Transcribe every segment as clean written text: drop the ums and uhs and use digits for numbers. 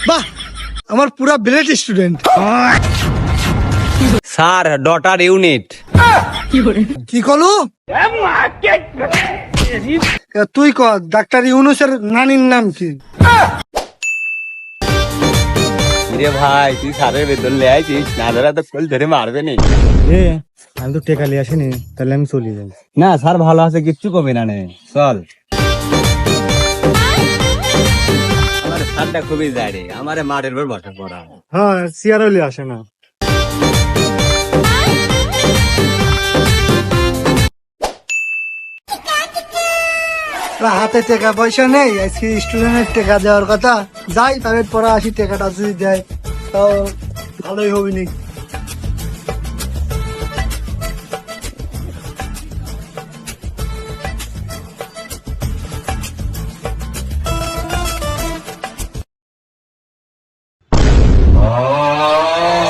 বাহ, আমার পুরা brilliant student. Sir daughter unit. কি করলো? তুই ক, ডাক্তার ইউনুসের নানির নাম কি? রে ভাই তুই স্যারের বেতন লে আইছিস, না ধরা তো ফুল ধরে মারবে নি। আমি তো টেকা নিয়ে আসিনি, তাহলে আমি চলে যাই। না স্যার ভালো আছে, কিচ্ছু কমে না নে, চল। আমার স্যারটা খুবই জানে, আমারে মাঠের উপর বসা পড়া। হ্যাঁ, চেয়ার হলে আসে না। হাতে টাকা পয়সা নেই, আজকে স্টুডেন্টের টাকা দেওয়ার কথা। যাই প্রাইভেট পড়া আসি, টাকাটা যদি দেয় তাও ভালোই হবে নি।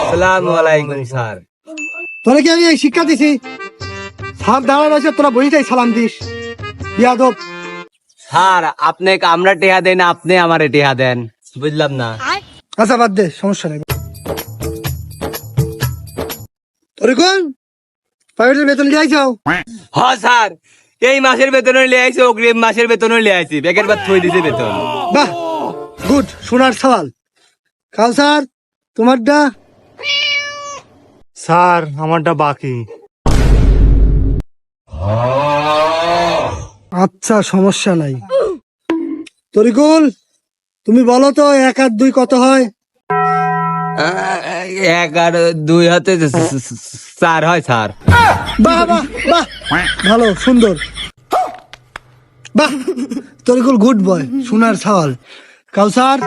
আসসালামু আলাইকুম স্যার। তোরা কি আমি এই শিক্ষা দিছি? স্যার দাঁড়ায় আছে, তোরা বইটাই সালাম দিস। ইয়াদব। স্যার আপনাকে আমরা টেহা দেন, আপনি আমারে টেহা দেন, বুঝলাম না। আচ্ছা বাদ দে, সমস্যা নেই। তোরে কোন প্রাইভেটের বেতন দিয়ে আইছাও? হ্যাঁ স্যার, এই মাসের বেতন লিয়ে আইছি, অগ্রিম মাসের বেতন লিয়ে আইছি, বেকের বাদ থই দিছে বেতন। বাহ, গুড, সোনার সওয়াল। কাউসার, তোমারটা? স্যার আমারটা বাকি। আচ্ছা, সমস্যা নাই। তরিকুল, তুমি বলো তো 1 আর 2 কত হয়? 1 আর 2 হতে 4 হয় স্যার। বাহ বাহ বাহ, ভালো, সুন্দর। বাহ, তরিকুল গুড বয়, সোনার সওয়াল। কাউসার,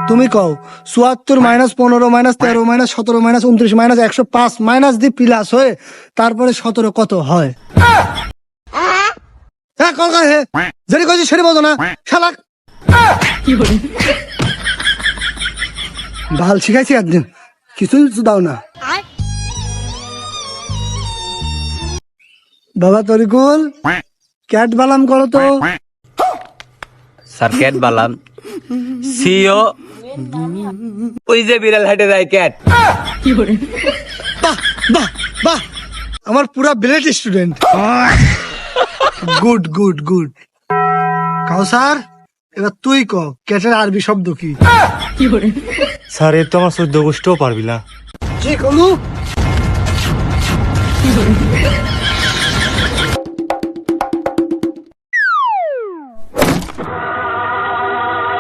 তুমি কও 74 - 15 - 13 - 17 - 29 - 105 মাইনাস দি প্লাস হয়ে তারপরে 17 কত হয়? হ্যাঁ, কলকা হে যেটা কইছি সেটা বলো না শালাক। ভাল শিখাইছি একদিন, কিছুই দাও না। বাবা তরিকুল, ক্যাট বালাম করো তো। স্যার ক্যাট বালাম সিও, ওই যে বিড়াল হাটে যায় ক্যাট। বাহ বাহ বাহ, আমার পুরা brilliant student. Good good good. Kawsar, এবার তুই ক, ক্যাটের আরবি শব্দ কি? স্যার এর তো আমার 14 গোষ্ঠীও পারবি না। কি করলু?